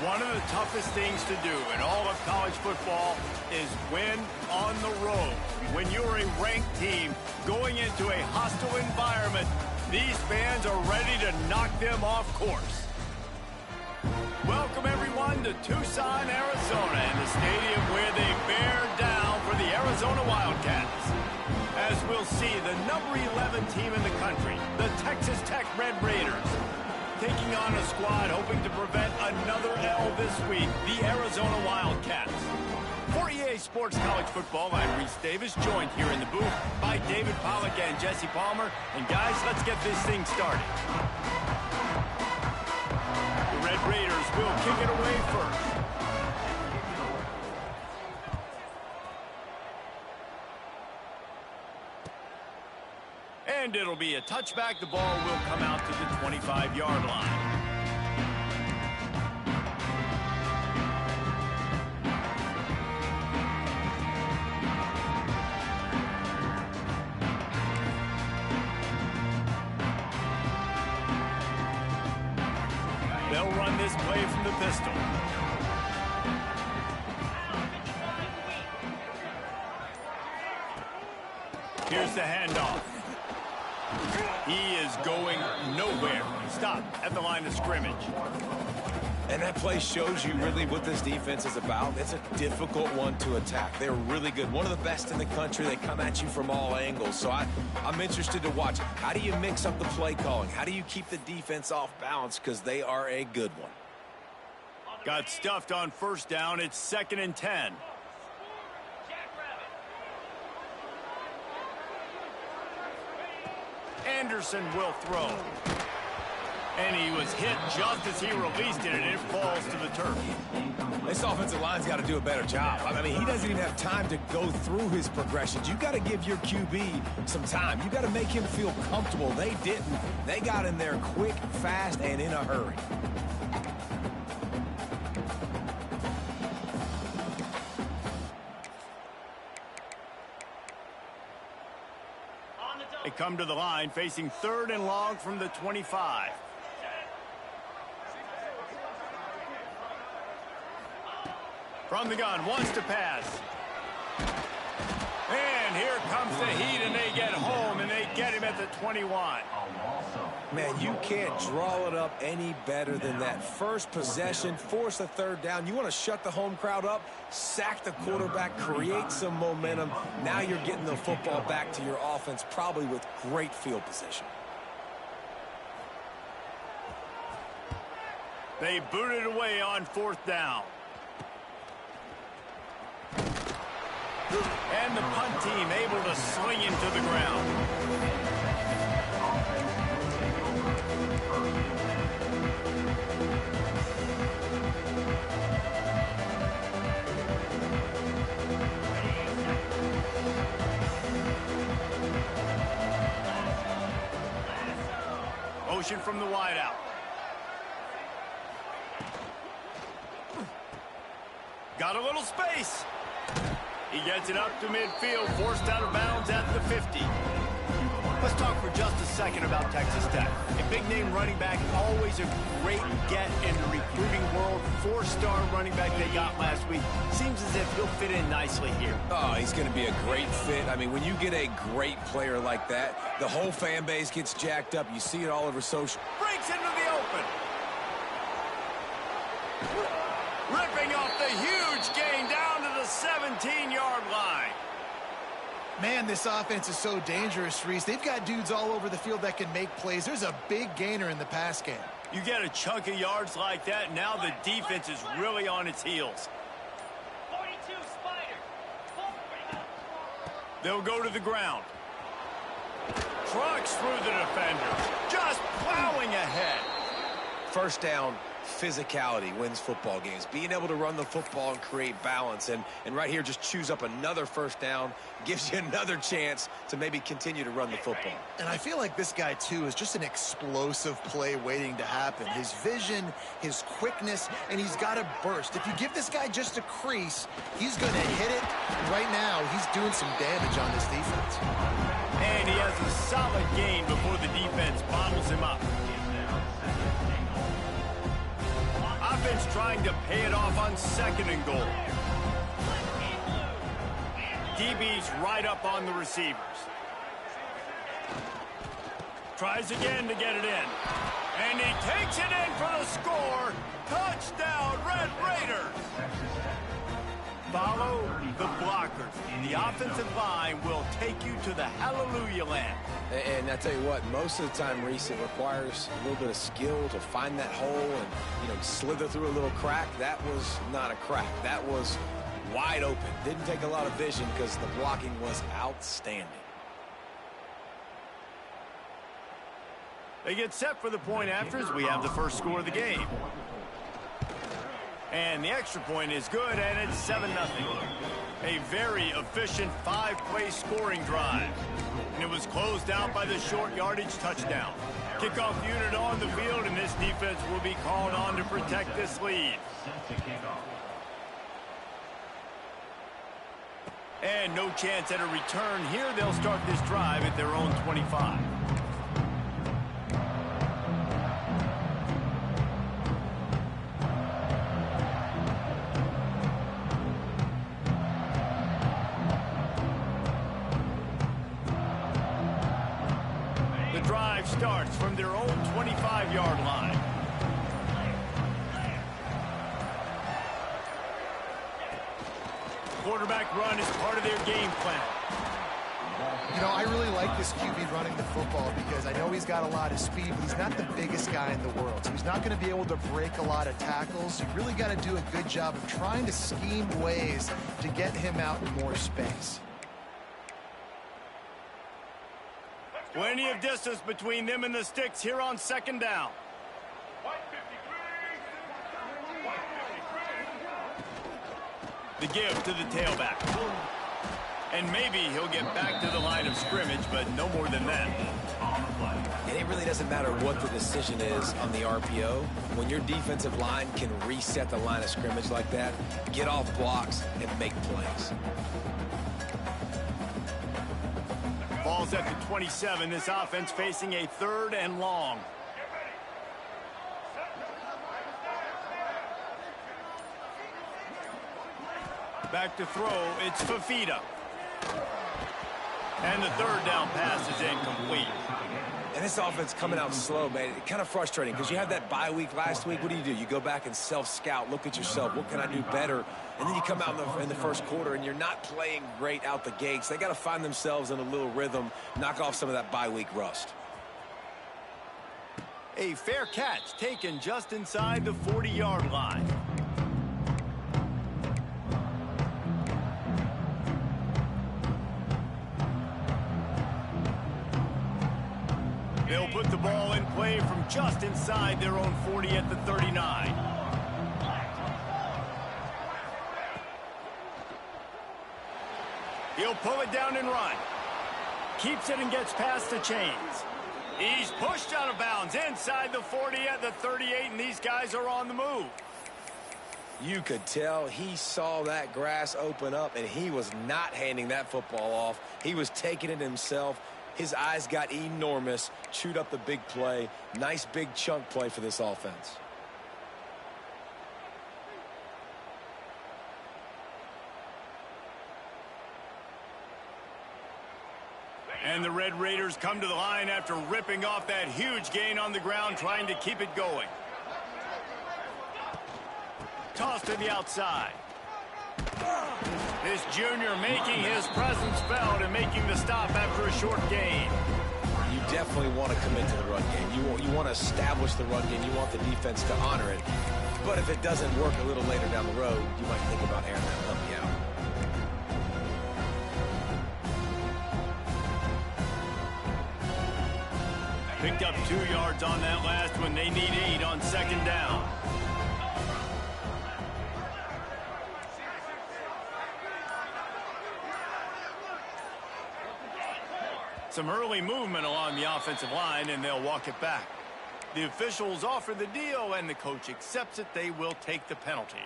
One of the toughest things to do in all of college football is win on the road. When you're a ranked team going into a hostile environment, these fans are ready to knock them off course. Welcome, everyone, to Tucson, Arizona, and the stadium where they bear down for the Arizona Wildcats. As we'll see, the number 11 team in the country, the Texas Tech Red Raiders, taking on a squad hoping to prevent another L this week, the Arizona Wildcats. For EA Sports College Football, I'm Reese Davis, joined here in the booth by David Pollack and Jesse Palmer. And guys, let's get this thing started. The Red Raiders will kick it away first. And it'll be a touchback. The ball will come out to the 25-yard line. They'll run this play from the pistol. Here's the handoff. He is going nowhere. Stop at the line of scrimmage. And that play shows you really what this defense is about. It's a difficult one to attack. They're really good. One of the best in the country. They come at you from all angles. So I'm interested to watch. How do you mix up the play calling? How do you keep the defense off balance? Because they are a good one. Got stuffed on first down. It's 2nd and 10. Anderson will throw. And he was hit just as he released it, and it falls to the turf. This offensive line's got to do a better job. I mean, he doesn't even have time to go through his progressions. You've got to give your QB some time. You've got to make him feel comfortable. They didn't. They got in there quick, fast, and in a hurry. They come to the line, facing 3rd and long from the 25. From the gun, wants to pass. And here comes the heat, and they get home, and they get him at the 21. Man, you can't draw it up any better than that. First possession, force a 3rd down. You want to shut the home crowd up, sack the quarterback, create some momentum. Now you're getting the football back to your offense, probably with great field position. They boot it away on 4th down. And the punt team able to sling him to the ground. Motion from the wideout. Got a little space. He gets it up to midfield, forced out of bounds at the 50. Let's talk for just a second about Texas Tech. A big-name running back, always a great get in the recruiting world. 4-star running back they got last week. Seems as if he'll fit in nicely here. Oh, he's going to be a great fit. I mean, when you get a great player like that, the whole fan base gets jacked up. You see it all over social. Breaks into the open. Ripping off the huge gain down to the 17-yard line. Man, this offense is so dangerous, Reese. They've got dudes all over the field that can make plays. There's a big gainer in the pass game. You get a chunk of yards like that, now the defense is really on its heels. 42 Spider. They'll go to the ground. Trucks through the defender. Just plowing ahead. First down, physicality wins football games. Being able to run the football and create balance. And right here, just choose up another first down. Gives you another chance to maybe continue to run the football. And I feel like this guy, too, is just an explosive play waiting to happen. His vision, his quickness, and he's got a burst. If you give this guy just a crease, he's going to hit it. Right now, he's doing some damage on this defense. And he has a solid gain before the defense bottles him up. defense trying to pay it off on 2nd and goal. DB's right up on the receivers. Tries again to get it in. And he takes it in for the score. Touchdown, Red Raiders. Follow the blockers. The offensive line will take you to the hallelujah land. And I tell you what, most of the time, Reese, it requires a little bit of skill to find that hole and, slither through a little crack. That was not a crack. That was wide open. Didn't take a lot of vision because the blocking was outstanding. They get set for the point after as we have the first score of the game. And the extra point is good, and it's 7-0. A very efficient 5-play scoring drive. And it was closed out by the short yardage touchdown. Kickoff unit on the field, and this defense will be called on to protect this lead. And no chance at a return here. They'll start this drive at their own 25. The drive starts from their own 25-yard line. Quarterback run is part of their game plan. I really like this QB running the football because I know he's got a lot of speed, but he's not the biggest guy in the world. So he's not going to be able to break a lot of tackles. You really got to do a good job of trying to scheme ways to get him out in more space. Plenty of distance between them and the sticks here on 2nd down. The give to the tailback. And maybe he'll get back to the line of scrimmage, but no more than that. And it really doesn't matter what the decision is on the RPO. When your defensive line can reset the line of scrimmage like that, get off blocks and make plays. Ball's at the 27. This offense facing a 3rd and long. Back to throw, it's Fafita. And the 3rd down pass is incomplete. And this offense coming out slow, man. It's kind of frustrating because you had that bye week last week. What do? You go back and self-scout, look at yourself. What can I do better? And then you come out in the first quarter and you're not playing great out the gates. They got to find themselves in a little rhythm, knock off some of that bye week rust. A fair catch taken just inside the 40-yard line. They'll put the ball in play from just inside their own 40 at the 39. He'll pull it down and run. Keeps it and gets past the chains. He's pushed out of bounds inside the 40 at the 38, and these guys are on the move. You could tell he saw that grass open up, and he was not handing that football off. He was taking it himself. His eyes got enormous, chewed up the big play. Nice big chunk play for this offense. And the Red Raiders come to the line after ripping off that huge gain on the ground, trying to keep it going. Toss to the outside. This junior making his presence felt and making the stop after a short gain. You definitely want to commit to the run game. You want to establish the run game. You want the defense to honor it. But if it doesn't work a little later down the road, you might think about airing that puppy out. Picked up 2 yards on that last one. They need 8 on 2nd down. Some early movement along the offensive line, and they'll walk it back. The officials offer the deal, and the coach accepts it. They will take the penalty.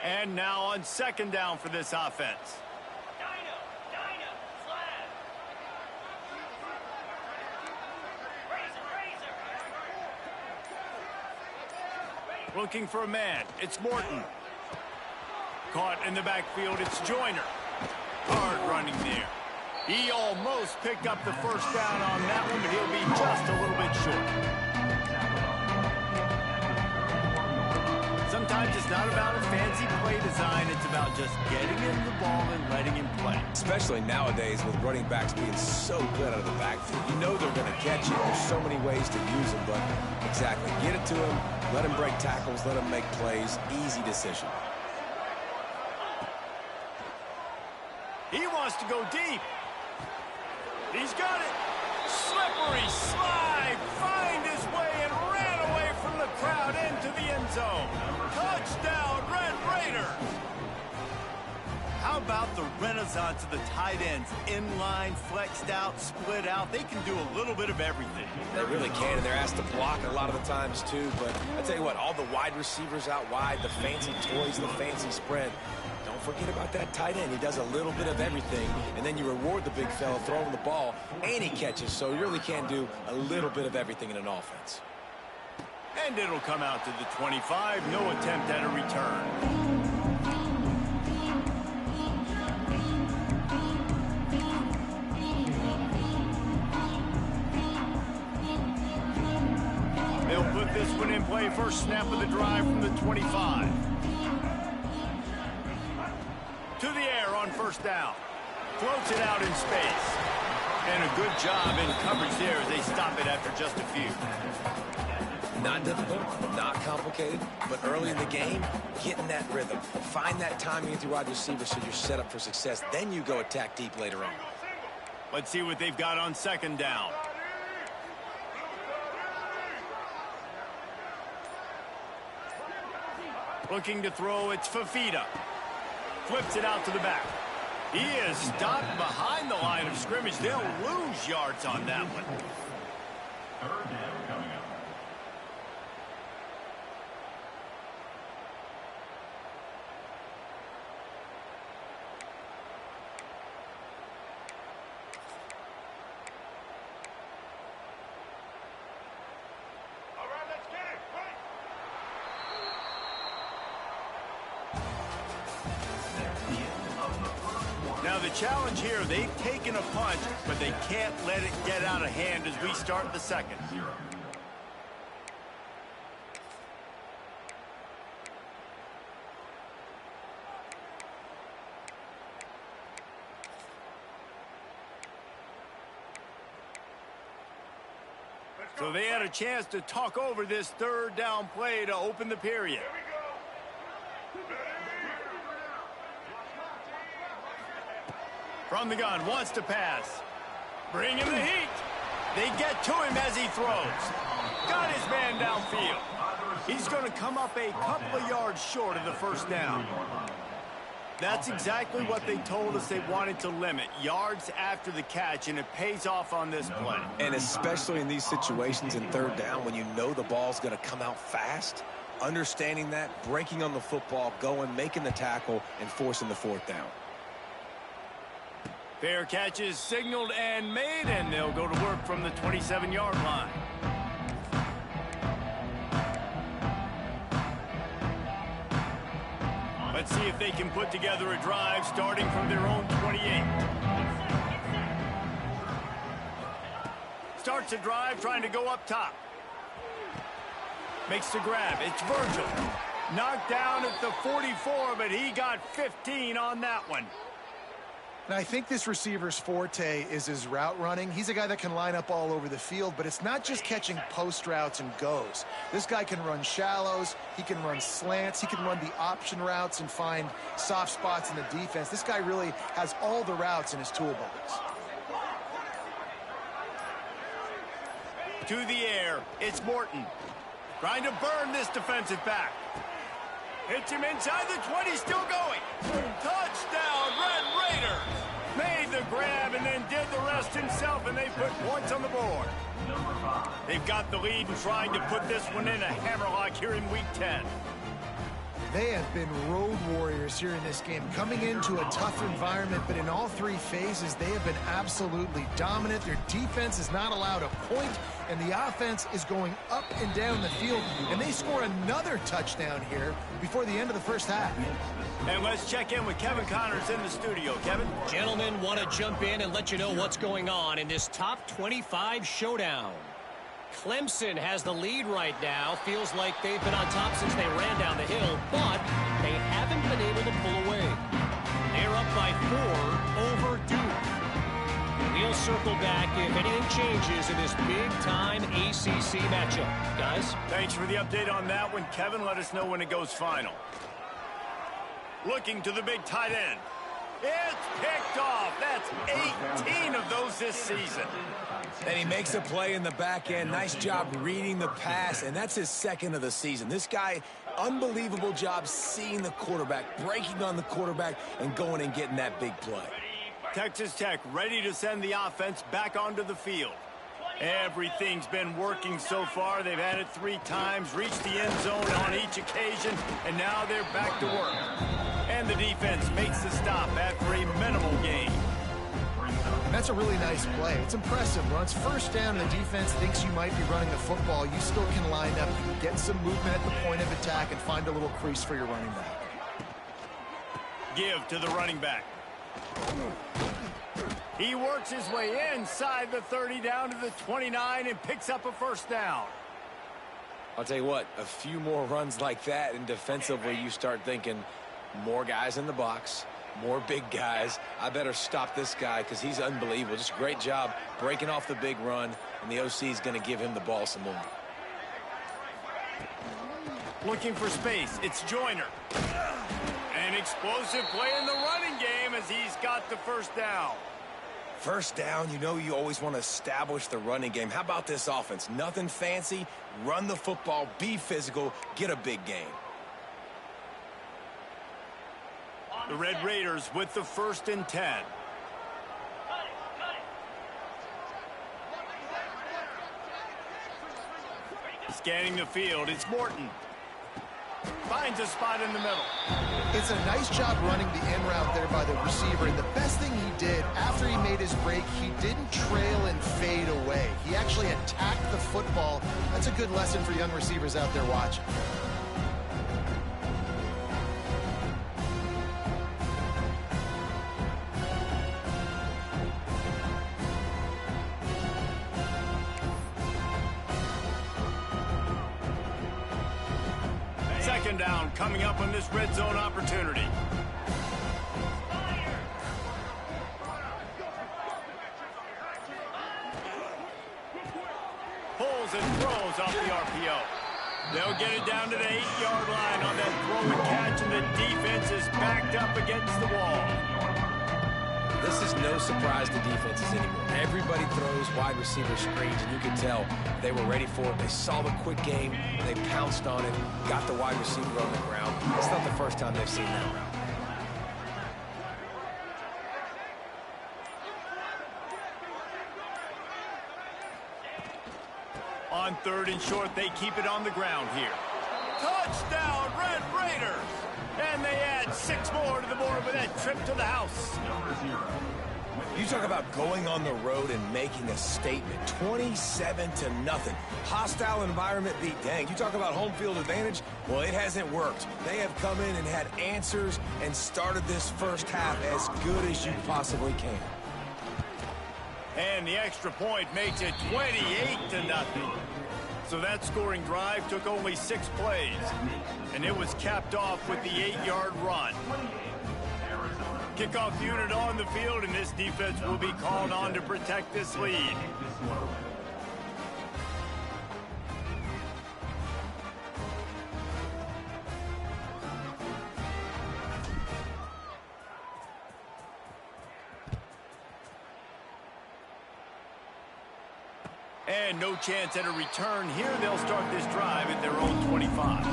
And now on second down for this offense. Dyna, slab. Razor. Looking for a man. It's Morton. Caught in the backfield. It's Joyner. Hard running there. He almost picked up the first down on that one, but he'll be just a little bit short. Sometimes it's not about a fancy play design. It's about just getting him the ball and letting him play. Especially nowadays with running backs being so good out of the backfield. You know they're going to catch it. There's so many ways to use them, but exactly. Get it to him, let him break tackles, let him make plays. Easy decision. He wants to go deep. He's got it. Slippery slide. Find his way and ran away from the crowd into the end zone. Touchdown, Red Raider. How about the renaissance of the tight ends? Inline, flexed out, split out. They can do a little bit of everything. They really can, and they're asked to block a lot of the times, too. But I tell you what, all the wide receivers out wide, the fancy toys, the fancy spread. Don't forget about that tight end. He does a little bit of everything, and then you reward the big fella throwing the ball, and he catches, so you really can do a little bit of everything in an offense. And it'll come out to the 25. No attempt at a return. They'll put this one in play. First snap of the drive from the 25. To the air on first down. Floats it out in space. And a good job in coverage there as they stop it after just a few. Not difficult, not complicated, but early in the game, get in that rhythm. Find that timing with your wide receiver so you're set up for success. Then you go attack deep later on. Let's see what they've got on second down. Looking to throw, it's Fafita. Flips it out to the back. He is stopped behind the line of scrimmage. They'll lose yards on that one. Third down coming up. All right, let's get it. Now the challenge here, they've taken a punch, but they can't let it get out of hand as we start the second. So they had a chance to talk over this third down play to open the period. From the gun, wants to pass. Bring him the heat. They get to him as he throws. Got his man downfield. He's going to come up a couple of yards short of the first down. That's exactly what they told us they wanted to limit. Yards after the catch, and it pays off on this play. And especially in these situations in third down when you know the ball's going to come out fast, understanding that, breaking on the football, going, making the tackle, and forcing the fourth down. Fair catch is signaled and made, and they'll go to work from the 27-yard line. Let's see if they can put together a drive starting from their own 28. Starts a drive trying to go up top. Makes the grab. It's Virgil. Knocked down at the 44, but he got 15 on that one. And I think this receiver's forte is his route running. He's a guy that can line up all over the field, but it's not just catching post routes and goes. This guy can run shallows, he can run slants, he can run the option routes and find soft spots in the defense. This guy really has all the routes in his toolbox. To the air, it's Morton. Trying to burn this defensive back. Hits him inside the 20, still going. Touchdown, Red Raiders. Made the grab and then did the rest himself, and they put points on the board. They've got the lead and trying to put this one in a hammerlock here in Week 10. They have been road warriors here in this game, coming into a tough environment, but in all three phases, they have been absolutely dominant. Their defense is not allowed a point, and the offense is going up and down the field, and they score another touchdown here before the end of the first half. And let's check in with Kevin Connors in the studio. Kevin? Gentlemen, want to jump in and let you know what's going on in this top 25 showdown. Clemson has the lead right now. Feels like they've been on top since they ran down the hill, but they haven't been able to pull away. They're up by 4 over Duke. We'll circle back if anything changes in this big-time ACC matchup. Guys? Thanks for the update on that one, Kevin. Let us know when it goes final. Looking to the big tight end. It's picked off. That's 18 of those this season. And he makes a play in the back end. Nice job reading the pass, and that's his second of the season. This guy, unbelievable job seeing the quarterback, breaking on the quarterback, and going and getting that big play. Texas Tech ready to send the offense back onto the field. Everything's been working so far. They've had it 3 times, reached the end zone on each occasion, and now they're back to work. And the defense makes the stop after a minimal gain. That's a really nice play. It's impressive. When it's first down and the defense thinks you might be running the football, you still can line up. You can get some movement at the point of attack and find a little crease for your running back. Give to the running back. He works his way inside the 30 down to the 29 and picks up a first down. I'll tell you what, a few more runs like that, and defensively you start thinking more guys in the box, more big guys. I better stop this guy because he's unbelievable. Just a great job breaking off the big run, and the OC is going to give him the ball some more. Looking for space. It's Joyner. An explosive play in the running game as he's got the first down. First down, you know you always want to establish the running game. How about this offense? Nothing fancy. Run the football, be physical, get a big gain. The Red Raiders with the 1st and 10. Scanning the field, it's Morton. Finds a spot in the middle. It's a nice job running the in route there by the receiver. And the best thing he did after he made his break, he didn't trail and fade away. He actually attacked the football. That's a good lesson for young receivers out there watching. Second down coming up on this red zone opportunity. Pulls and throws off the RPO. They'll get it down to the 8-yard line on that throw and catch, and the defense is backed up against the wall. This is no surprise to defenses anymore. Everybody throws wide receiver screens, and you can tell they were ready for it. They saw the quick game, they pounced on it, got the wide receiver on the ground. It's not the first time they've seen that route. On 3rd and short, they keep it on the ground here. Touchdown, Red Raiders! And they add 6 more to the board with that trip to the house. You talk about going on the road and making a statement. 27-0. Hostile environment beat. Dang, you talk about home field advantage? Well, it hasn't worked. They have come in and had answers and started this first half as good as you possibly can. And the extra point makes it 28-0. So that scoring drive took only 6 plays. And it was capped off with the 8-yard run. Kickoff unit on the field, and this defense will be called on to protect this lead. And no chance at a return here. They'll start this drive at their own 25.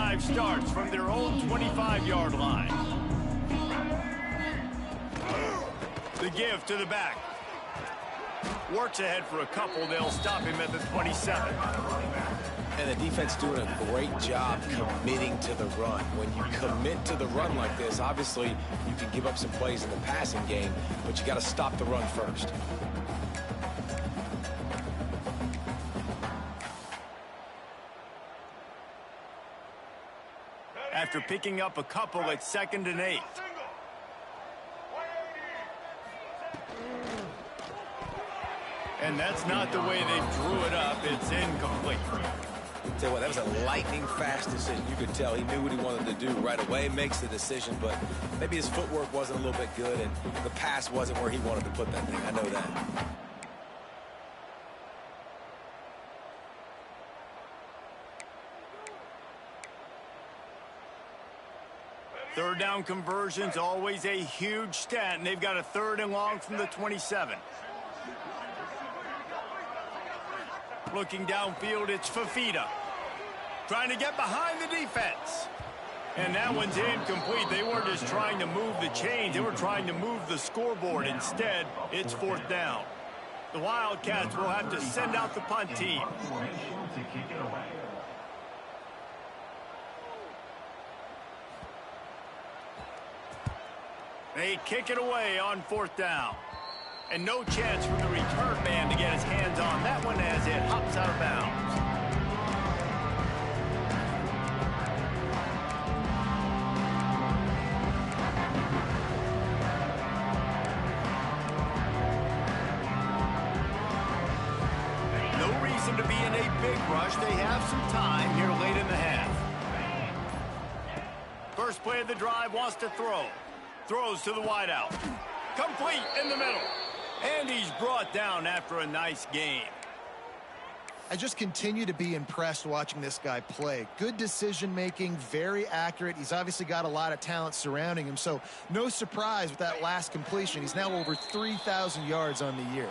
drive starts from their own 25-yard line. The give to the back. Works ahead for a couple. They'll stop him at the 27. And the defense doing a great job committing to the run. When you commit to the run like this, obviously you can give up some plays in the passing game, but you got to stop the run first. After picking up a couple, it's 2nd and 8. And that's not the way they drew it up. It's incomplete. Tell you what, that was a lightning-fast decision. You could tell he knew what he wanted to do right away, makes the decision, but maybe his footwork wasn't a little bit good, and the pass wasn't where he wanted to put that thing. I know that. Third down conversion's always a huge stat, and they've got a 3rd and long from the 27. Looking downfield, it's Fafita. Trying to get behind the defense. And that one's incomplete. They weren't just trying to move the chains. They were trying to move the scoreboard. Instead, it's 4th down. The Wildcats will have to send out the punt team. They kick it away on 4th down. And no chance for the return man to get his hands on that one as it hops out of bounds. No reason to be in a big rush. They have some time here late in the half. First play of the drive, wants to throw. Throws to the wideout. Complete in the middle. And he's brought down after a nice game. I just continue to be impressed watching this guy play. Good decision-making, very accurate. He's obviously got a lot of talent surrounding him, so no surprise with that last completion. He's now over 3,000 yards on the year.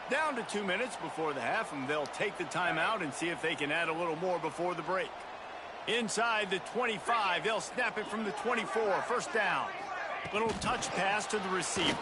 Down to 2 minutes before the half, and they'll take the timeout and see if they can add a little more before the break. Inside the 25, they'll snap it from the 24. 1st down. Little touch pass to the receiver.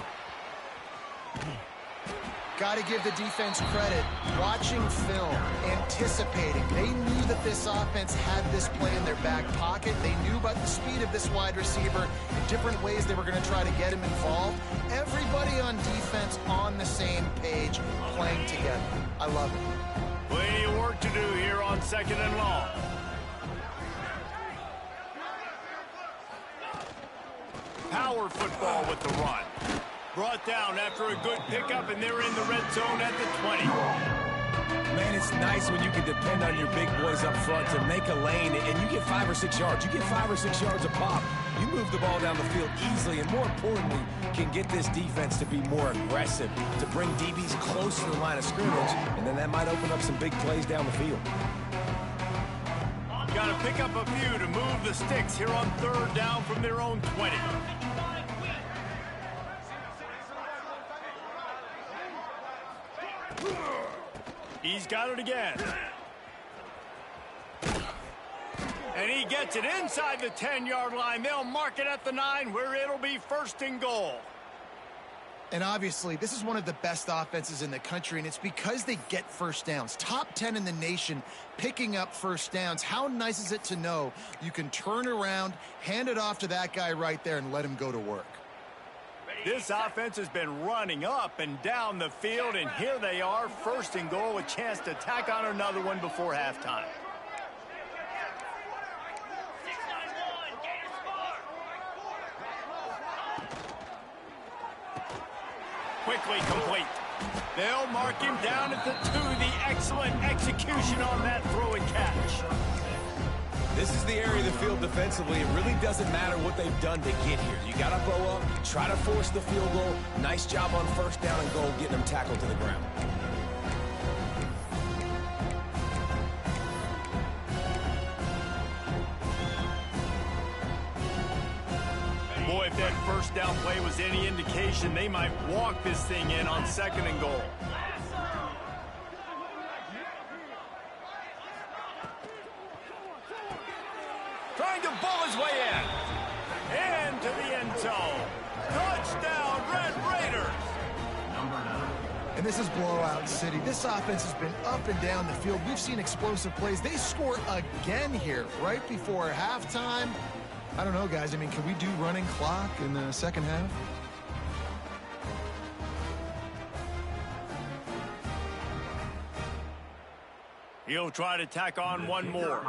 Got to give the defense credit. Watching film, anticipating. They knew that this offense had this play in their back pocket. They knew about the speed of this wide receiver and different ways they were going to try to get him involved. Everybody on defense on the same page, playing together. I love it. Plenty of work to do here on 2nd and long. Power football with the run. Brought down after a good pickup, and they're in the red zone at the 20. Man, it's nice when you can depend on your big boys up front to make a lane, and you get 5 or 6 yards. You get 5 or 6 yards a pop. You move the ball down the field easily, and more importantly, can get this defense to be more aggressive, to bring DBs close to the line of scrimmage, and then that might open up some big plays down the field. Got to pick up a few to move the sticks here on 3rd down from their own 20. He's got it again. And he gets it inside the 10-yard line. They'll mark it at the 9 where it'll be 1st and goal. And obviously, this is one of the best offenses in the country, and it's because they get 1st downs. Top 10 in the nation picking up 1st downs. How nice is it to know you can turn around, hand it off to that guy right there, and let him go to work? This offense has been running up and down the field, and here they are, 1st and goal, a chance to tack on another one before halftime. Quickly complete. They'll mark him down at the 2. The excellent execution on that throw and catch. This is the area of the field defensively. It really doesn't matter what they've done to get here. You got to bow up, try to force the field goal. Nice job on 1st down and goal, getting them tackled to the ground. Boy, if that 1st down play was any indication, they might walk this thing in on 2nd and goal. Trying to bull his way in. Into the end zone. Touchdown, Red Raiders. And this is blowout city. This offense has been up and down the field. We've seen explosive plays. They score again here right before halftime. I don't know, guys. I mean, can we do running clock in the second half? He'll try to tack on one more.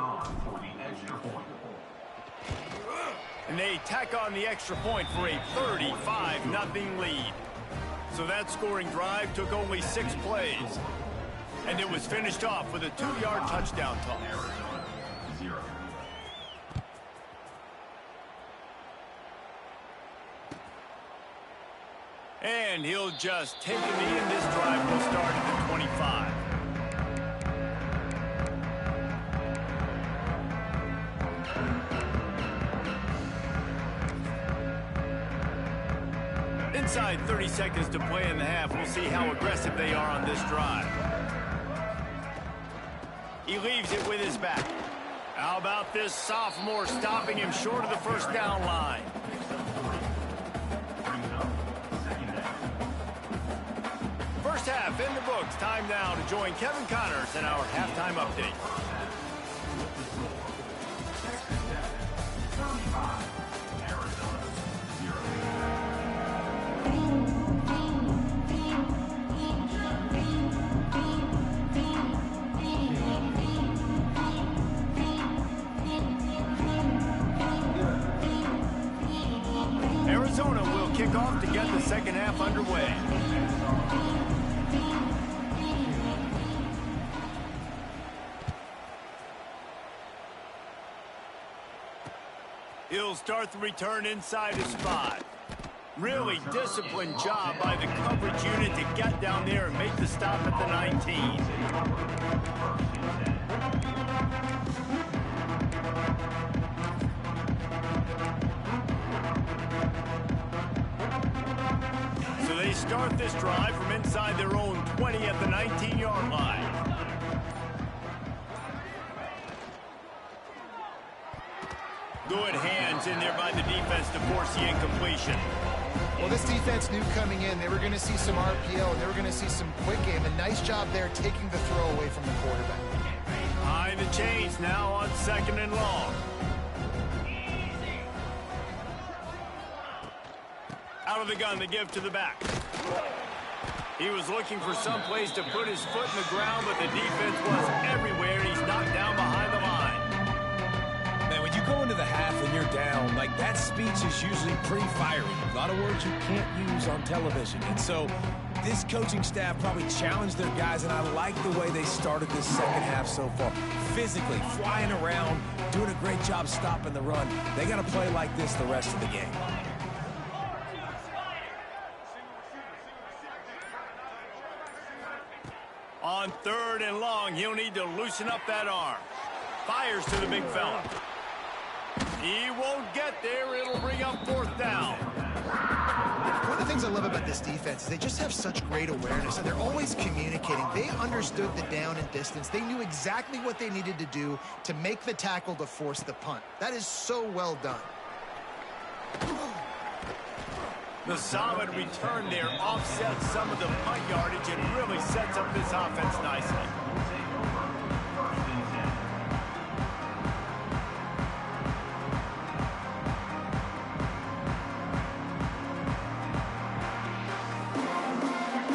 And they tack on the extra point for a 35-0 lead. So that scoring drive took only 6 plays. And it was finished off with a 2-yard touchdown toss. And he'll just take the knee, and this drive will start at the 25. Inside 30 seconds to play in the half. We'll see how aggressive they are on this drive. He leaves it with his back. How about this sophomore stopping him short of the first down line? First half in the books. Time now to join Kevin Connors in our halftime update. Arizona will kick off to get the second half underway. He'll start the return inside his spot. Really disciplined job by the coverage unit to get down there and make the stop at the 19. So they start this drive from inside their own 20 at the 19-yard line. Good hands in there by the defense to force the incompletion. Well, this defense knew coming in they were going to see some RPO, and they were going to see some quick game. A nice job there taking the throw away from the quarterback. Behind the chains now on 2nd and long. Out of the gun, the give to the back. He was looking for some place to put his foot in the ground, but the defense was everywhere, and he's knocked down behind the line. Man, when you go into the half and you're down, like, that speech is usually pretty fiery. A lot of words you can't use on television. And so this coaching staff probably challenged their guys, and I like the way they started this second half so far. Physically, flying around, doing a great job stopping the run. They got to play like this the rest of the game. On 3rd and long, he'll need to loosen up that arm. Fires to the big fella. He won't get there. It'll bring up 4th down. One of the things I love about this defense is they just have such great awareness, and they're always communicating. They understood the down and distance. They knew exactly what they needed to do to make the tackle to force the punt. That is so well done. The solid return there offsets some of the punt yardage and really sets up this offense nicely.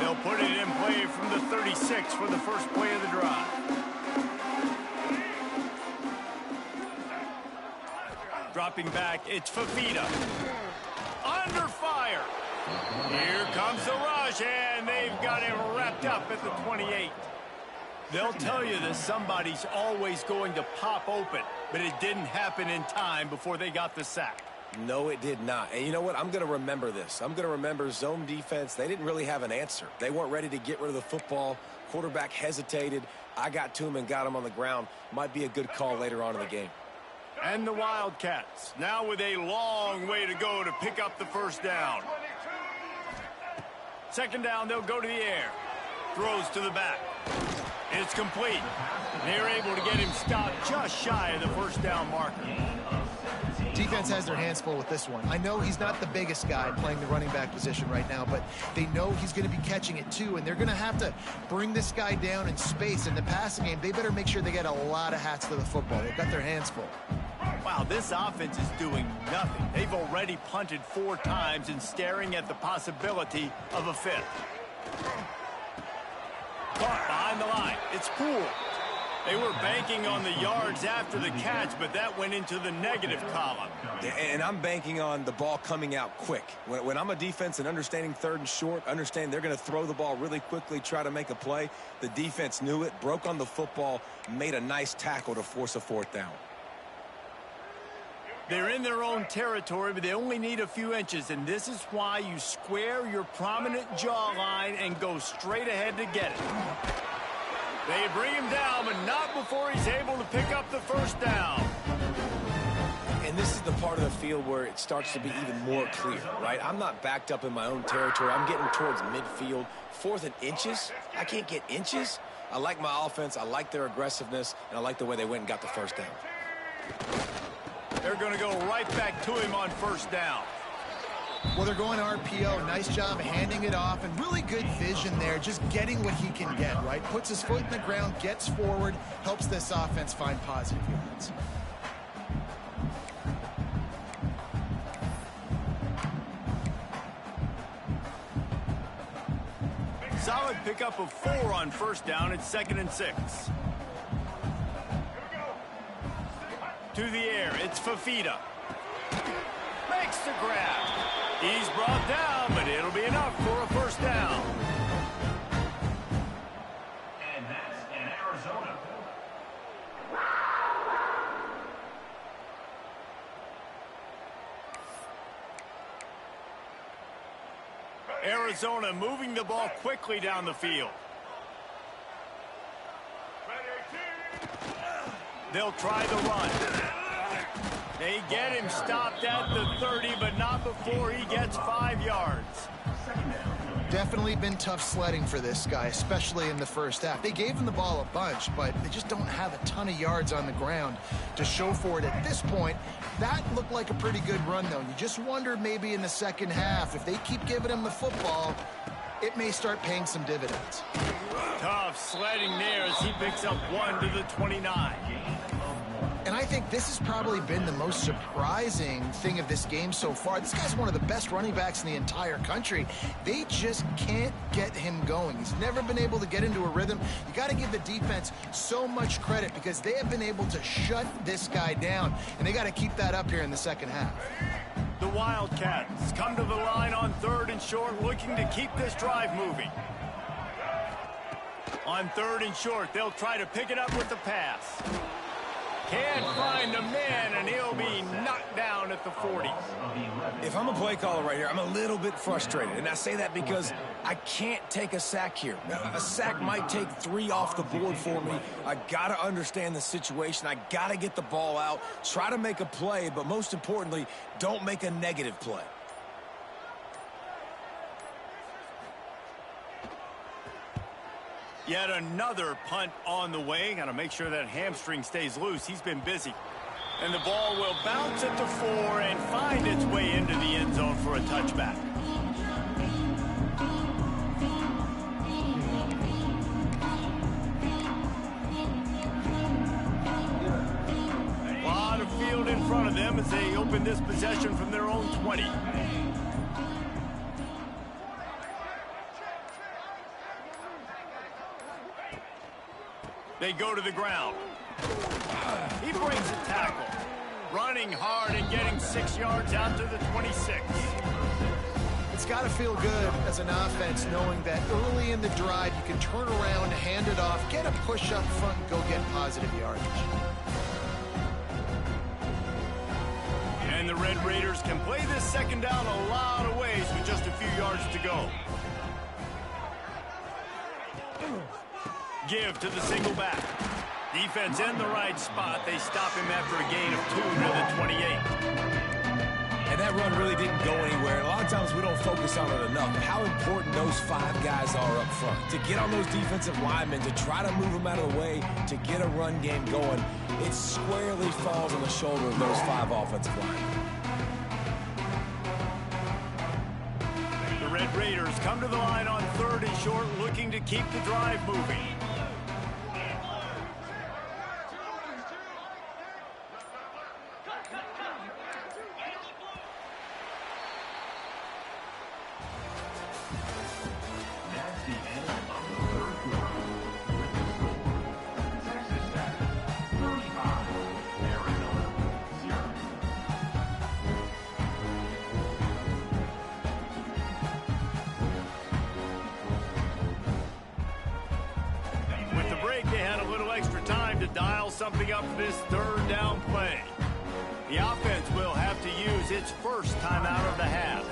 They'll put it in play from the 36 for the first play of the drive. Dropping back, it's Fafita. Under fire. Here comes the rush, and they've got him wrapped up at the 28. They'll tell you that somebody's always going to pop open, but it didn't happen in time before they got the sack. No, it did not. And you know what? I'm going to remember this. I'm going to remember zone defense. They didn't really have an answer. They weren't ready to get rid of the football. Quarterback hesitated. I got to him and got him on the ground. Might be a good call later on in the game. And the Wildcats now with a long way to go to pick up the first down. 2nd down, they'll go to the air. Throws to the back. It's complete. They're able to get him stopped just shy of the first down marker. Defense has their hands full with this one. I know he's not the biggest guy playing the running back position right now, but they know he's going to be catching it too, and they're going to have to bring this guy down in space. In the passing game, they better make sure they get a lot of hats to the football. They've got their hands full. Wow, this offense is doing nothing. They've already punted 4 times and staring at the possibility of a 5th. Caught behind the line. It's Poole. They were banking on the yards after the catch, but that went into the negative column. And I'm banking on the ball coming out quick. When I'm a defense and understanding 3rd and short, understand they're going to throw the ball really quickly, try to make a play. The defense knew it, broke on the football, made a nice tackle to force a 4th down. They're in their own territory, but they only need a few inches, and this is why you square your prominent jawline and go straight ahead to get it. They bring him down, but not before he's able to pick up the first down. And this is the part of the field where it starts to be even more clear, right? I'm not backed up in my own territory. I'm getting towards midfield. 4th and inches? I can't get inches? I like my offense. I like their aggressiveness, and I like the way they went and got the first down. They're going to go right back to him on first down. Well, they're going RPO. Nice job handing it off, and really good vision there, just getting what he can get, right? Puts his foot in the ground, gets forward, helps this offense find positive yards. Solid pickup of 4 on first down. It's 2nd and 6. To the air, it's Fafita. Makes the grab. He's brought down, but it'll be enough for a first down. And that's in Arizona. Arizona moving the ball quickly down the field. They'll try the run. They get him stopped at the 30, but not before he gets 5 yards. Definitely been tough sledding for this guy, especially in the first half. They gave him the ball a bunch, but they just don't have a ton of yards on the ground to show for it at this point. That looked like a pretty good run, though. You just wonder maybe in the second half, if they keep giving him the football, it may start paying some dividends. Tough sledding there as he picks up 1 to the 29. And I think this has probably been the most surprising thing of this game so far. This guy's one of the best running backs in the entire country. They just can't get him going. He's never been able to get into a rhythm. You got to give the defense so much credit because they have been able to shut this guy down, and they got to keep that up here in the second half. The Wildcats come to the line on 3rd and short, looking to keep this drive moving. On 3rd and short, they'll try to pick it up with the pass. Can't find a man, and he'll be knocked down at the 40. If I'm a play caller right here, I'm a little bit frustrated. And I say that because I can't take a sack here. A sack might take 3 off the board for me. I got to understand the situation. I got to get the ball out, try to make a play, but most importantly, don't make a negative play. Yet another punt on the way. Got to make sure that hamstring stays loose. He's been busy. And the ball will bounce at the 4 and find its way into the end zone for a touchback. A lot of field in front of them as they open this possession from their own 20. They go to the ground. He breaks a tackle. Running hard and getting 6 yards out to the 26. It's got to feel good as an offense knowing that early in the drive you can turn around, hand it off, get a push up front, and go get positive yardage. And the Red Raiders can play this second down a lot of ways with just a few yards to go. Give to the single back. Defense in the right spot. They stop him after a gain of 2 to the 28. And that run really didn't go anywhere. A lot of times we don't focus on it enough. How important those 5 guys are up front. To get on those defensive linemen, to try to move them out of the way, to get a run game going, it squarely falls on the shoulder of those 5 offensive linemen. The Red Raiders come to the line on 3rd and short, looking to keep the drive moving. They had a little extra time to dial something up for this 3rd down play. The offense will have to use its first timeout of the half.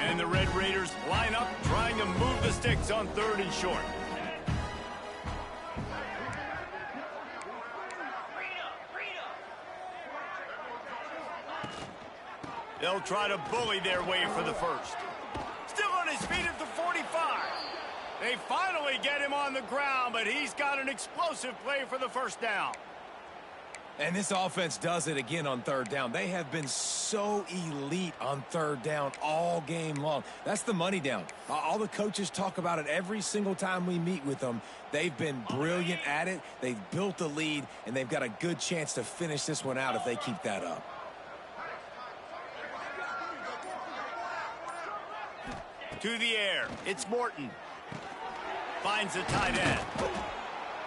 And the Red Raiders line up, trying to move the sticks on 3rd and short. They'll try to bully their way for the first. Still on his feet at the 45. They finally get him on the ground, but he's got an explosive play for the first down. And this offense does it again on 3rd down. They have been so elite on 3rd down all game long. That's the money down. All the coaches talk about it every single time we meet with them. They've been brilliant at it. They've built a lead, and they've got a good chance to finish this one out if they keep that up. To the air, it's Morton. Finds the tight end.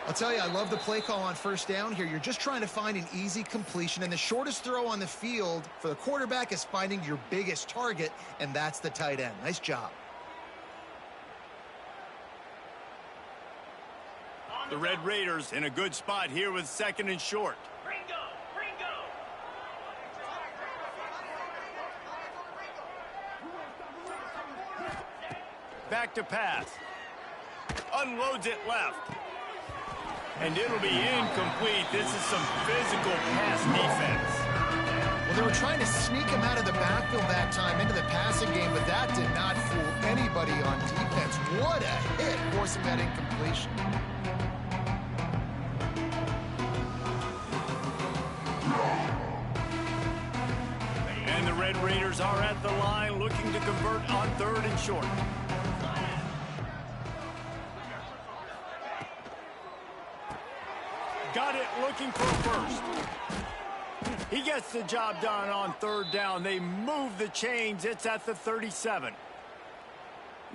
I'll tell you, I love the play call on 1st down here. You're just trying to find an easy completion, and the shortest throw on the field for the quarterback is finding your biggest target, and that's the tight end. Nice job. The Red Raiders in a good spot here with 2nd and short. Back to pass. Unloads it left. And it'll be incomplete. This is some physical pass defense. Well, they were trying to sneak him out of the backfield that time into the passing game, but that did not fool anybody on defense. What a hit, forcing that incompletion. And the Red Raiders are at the line looking to convert on 3rd and short. Got it, looking for first. He gets the job done on 3rd down. They move the chains. It's at the 37.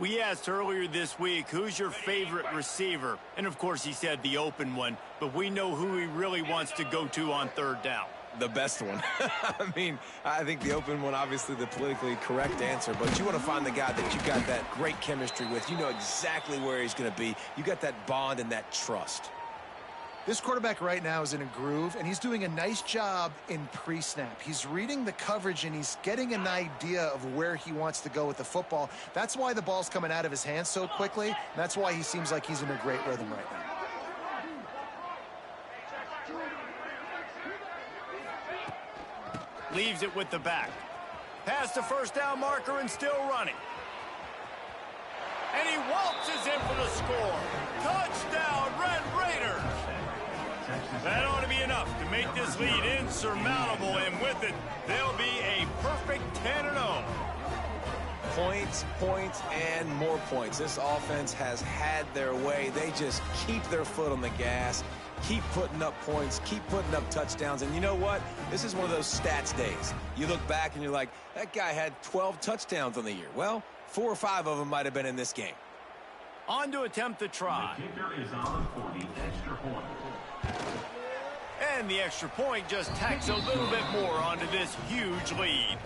We asked earlier this week, who's your favorite receiver? And, of course, he said the open one. But we know who he really wants to go to on 3rd down. The best one. I mean, I think the open one, obviously the politically correct answer, but you want to find the guy that you got that great chemistry with. You know exactly where he's going to be. You got that bond and that trust. This quarterback right now is in a groove, and he's doing a nice job in pre-snap. He's reading the coverage, and he's getting an idea of where he wants to go with the football. That's why the ball's coming out of his hands so quickly. And that's why he seems like he's in a great rhythm right now. Leaves it with the back. Past the 1st down marker and still running. And he waltzes in for the score. Touchdown, Red Raiders! That ought to be enough to make this lead insurmountable, and with it, they'll be a perfect 10-0. Points, points, and more points. This offense has had their way. They just keep their foot on the gas, keep putting up points, keep putting up touchdowns. And you know what? This is one of those stats days. You look back and you're like, that guy had 12 touchdowns on the year. Well, 4 or 5 of them might have been in this game. On to attempt the try. The kicker is on for the extra point. And the extra point just tacks a little bit more onto this huge lead.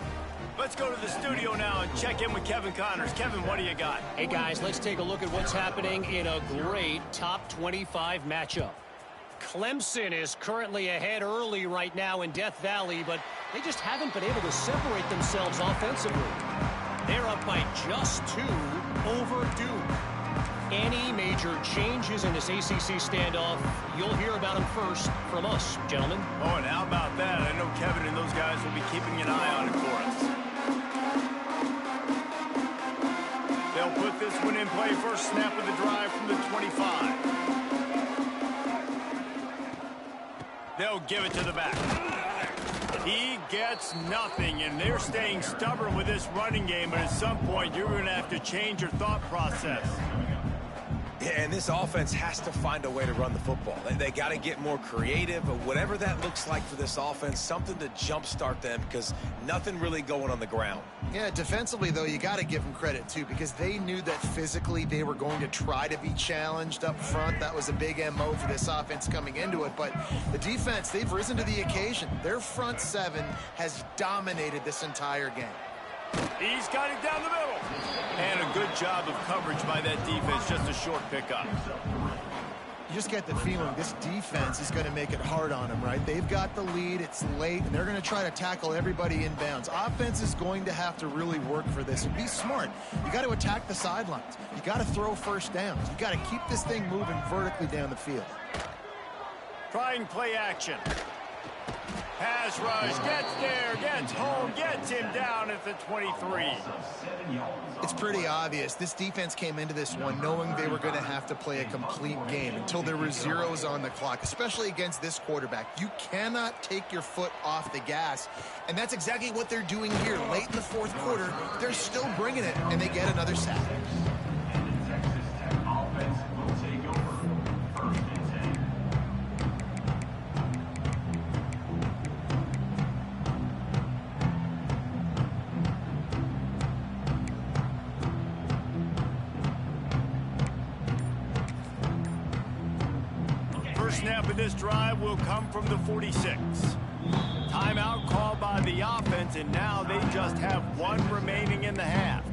Let's go to the studio now and check in with Kevin Connors. Kevin, what do you got? Hey, guys, let's take a look at what's happening in a great top 25 matchup. Clemson is currently ahead early right now in Death Valley, but They just haven't been able to separate themselves offensively. They're up by just 2 over Duke. Any major changes in this ACC standoff, you'll hear about them first from us, gentlemen. Oh, and how about that? I know Kevin and those guys will be keeping an eye on it for us. They'll put this one in play. First snap of the drive from the 25. They'll give it to the back. He gets nothing, and they're staying stubborn with this running game, but at some point you're going to have to change your thought process. Yeah, and this offense has to find a way to run the football. They got to get more creative, but whatever that looks like for this offense, something to jumpstart them because nothing really going on the ground. Yeah, defensively, though, you got to give them credit, too, because they knew that physically they were going to try to be challenged up front. That was a big MO for this offense coming into it, but the defense, they've risen to the occasion. Their front seven has dominated this entire game. He's got it down the middle. And a good job of coverage by that defense, just a short pickup. You just get the feeling this defense is going to make it hard on them, right? They've got the lead, it's late, and they're going to try to tackle everybody inbounds. Offense is going to have to really work for this and be smart. You got to attack the sidelines. You got to throw first downs. You got to keep this thing moving vertically down the field. Trying play action. Pass rush, gets there, gets home, gets him down at the 23. It's pretty obvious. This defense came into this one knowing they were going to have to play a complete game until there were zeros on the clock, especially against this quarterback. You cannot take your foot off the gas, and that's exactly what they're doing here. Late in the fourth quarter, they're still bringing it, and they get another sack. Offense will take over. First and 10. Snap of this drive will come from the 46. Timeout called by the offense, and now they just have one remaining in the half.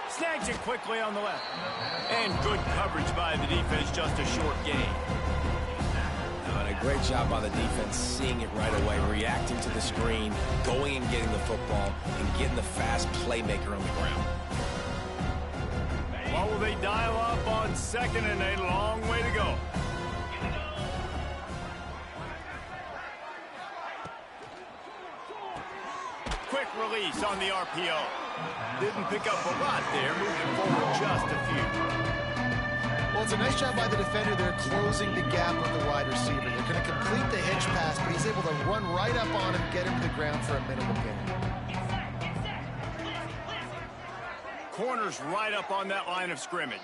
Snags it quickly on the left. And good coverage by the defense, just a short gain. A great job by the defense, seeing it right away, reacting to the screen, going and getting the football, and getting the fast playmaker on the ground. What will they dial up on second and a long way to go? Quick release on the RPO. Didn't pick up a lot there, moving forward just a few. Well, it's a nice job by the defender. They're closing the gap with the wide receiver. They're going to complete the hitch pass, but he's able to run right up on him, get him to the ground for a minimal gain. Corners right up on that line of scrimmage.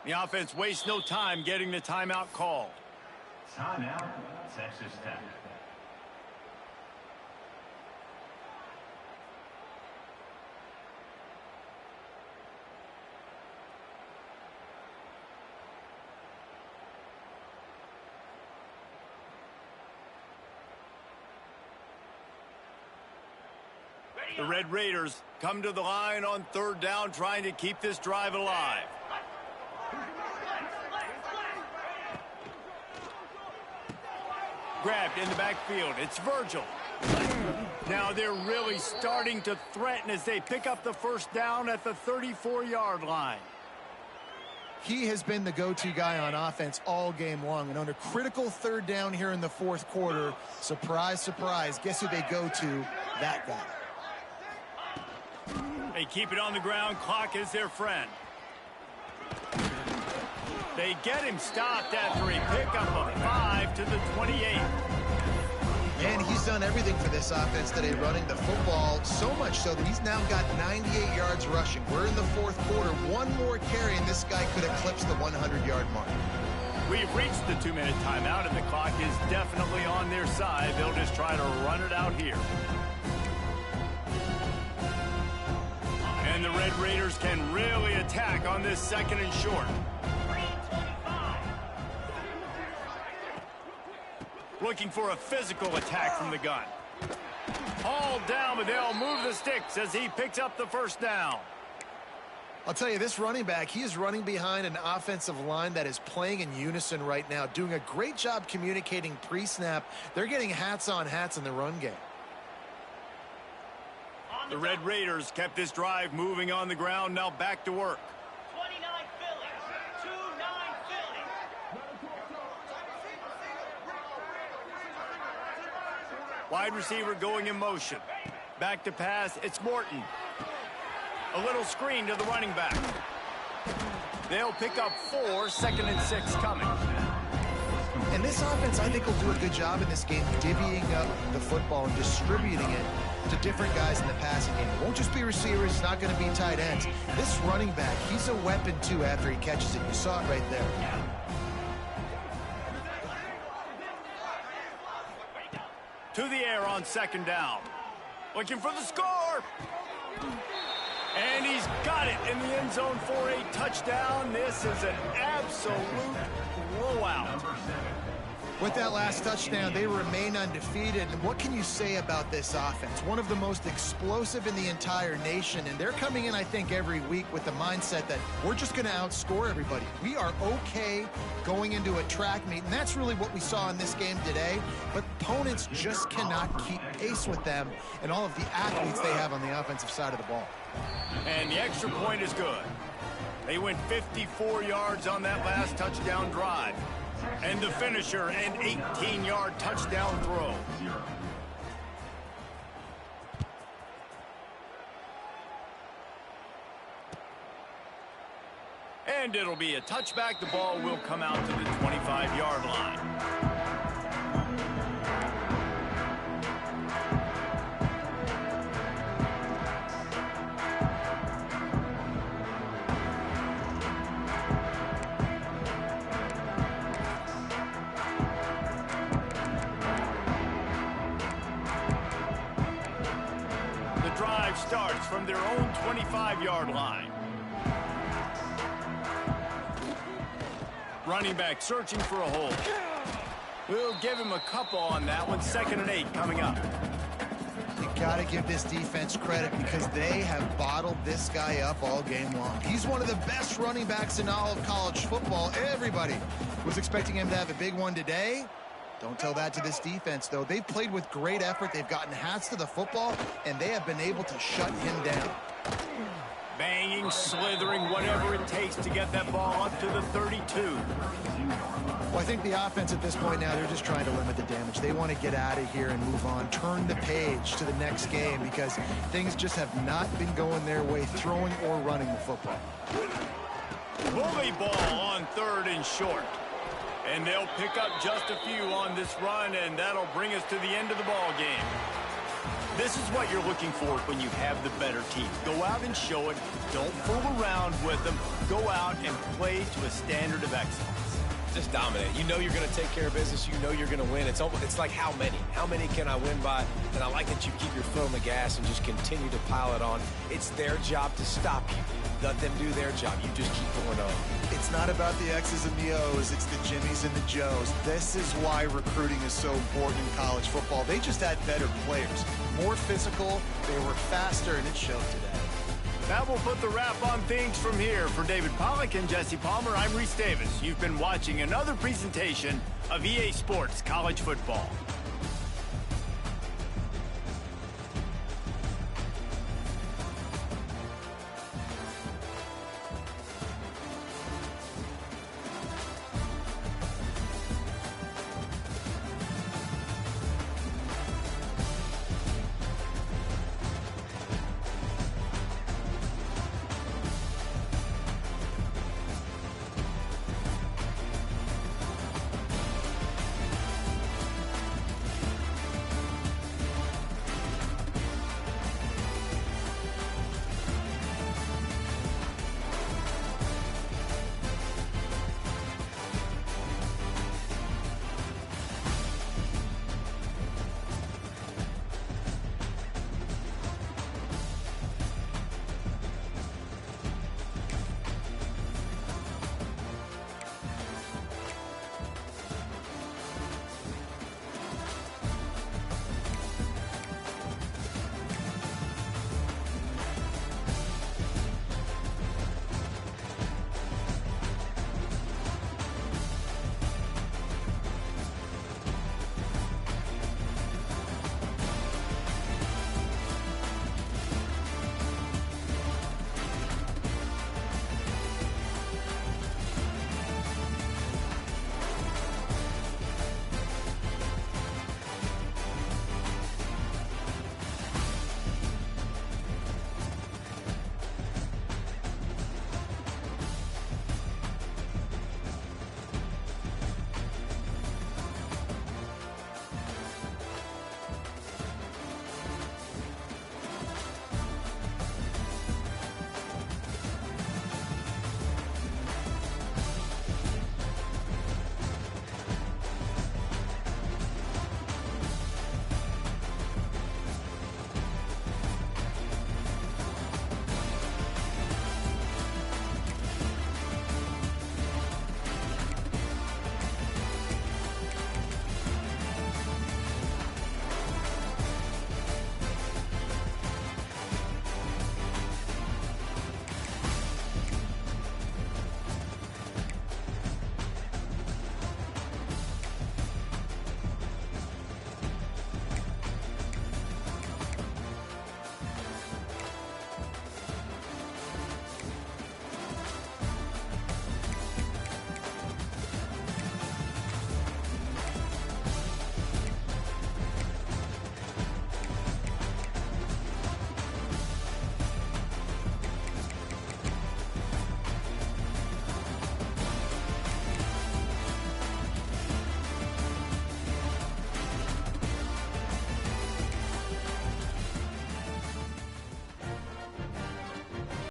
The offense wastes no time getting the timeout called. Timeout, Texas Tech. The Red Raiders come to the line on third down, trying to keep this drive alive. Grabbed in the backfield. It's Virgil. Now they're really starting to threaten as they pick up the first down at the 34-yard line. He has been the go-to guy on offense all game long. And on a critical third down here in the fourth quarter, surprise, surprise, guess who they go to? That guy. They keep it on the ground. Clock is their friend. They get him stopped after a pickup of 5 to the 28. And he's done everything for this offense today, running the football, so much so that he's now got 98 yards rushing. We're in the fourth quarter. One more carry, and this guy could eclipse the 100-yard mark. We've reached the 2-minute timeout, and the clock is definitely on their side. They'll just try to run it out here. And the Red Raiders can really attack on this second and short. Looking for a physical attack from the gun. Hauled down, but they'll move the sticks as he picks up the first down. I'll tell you, this running back, he is running behind an offensive line that is playing in unison right now, doing a great job communicating pre-snap. They're getting hats on hats in the run game. The Red Raiders kept this drive moving on the ground, now back to work. 29 Philly. 2-9 Philly. Wide receiver going in motion. Back to pass, it's Morton. A little screen to the running back. They'll pick up 4, 2nd and 6 coming. And this offense, I think, will do a good job in this game divvying up the football and distributing it to different guys in the passing game. It won't just be receivers. It's not going to be tight ends. This running back, he's a weapon, too, after he catches it. You saw it right there. To the air on 2nd down. Looking for the score. And he's got it in the end zone for a touchdown. This is an absolute blowout. With that last touchdown, they remain undefeated. And what can you say about this offense? One of the most explosive in the entire nation. And they're coming in, I think, every week with the mindset that we're just going to outscore everybody. We are okay going into a track meet. And that's really what we saw in this game today. But opponents just cannot keep pace with them and all of the athletes they have on the offensive side of the ball. And the extra point is good. They went 54 yards on that last touchdown drive. And the finisher, an 18-yard touchdown throw. And it'll be a touchback. The ball will come out to the 25-yard line. Starts from their own 25-yard line. Running back searching for a hole. We'll give him a couple on that one. 2nd and 8 coming up. You got to give this defense credit because they have bottled this guy up all game long. He's one of the best running backs in all of college football. Everybody was expecting him to have a big one today. Don't tell that to this defense, though. They've played with great effort. They've gotten hats to the football, and they have been able to shut him down. Banging, slithering, whatever it takes to get that ball up to the 32. Well, I think the offense at this point now, they're just trying to limit the damage. They want to get out of here and move on, turn the page to the next game because things just have not been going their way, throwing or running the football. Bully ball on 3rd and short. And they'll pick up just a few on this run, and that'll bring us to the end of the ball game. This is what you're looking for when you have the better team. Go out and show it. Don't fool around with them. Go out and play to a standard of excellence. Just dominate. You know you're going to take care of business. You know you're going to win. It's like how many? How many can I win by? And I like that you keep your foot on the gas and just continue to pile it on. It's their job to stop you. Let them do their job. You just keep going on. It's not about the X's and the O's. It's the Jimmies and the Joes. This is why recruiting is so important in college football. They just had better players. More physical. They were faster, and it showed today. That will put the wrap on things from here. For David Pollack and Jesse Palmer, I'm Reese Davis. You've been watching another presentation of EA Sports College Football.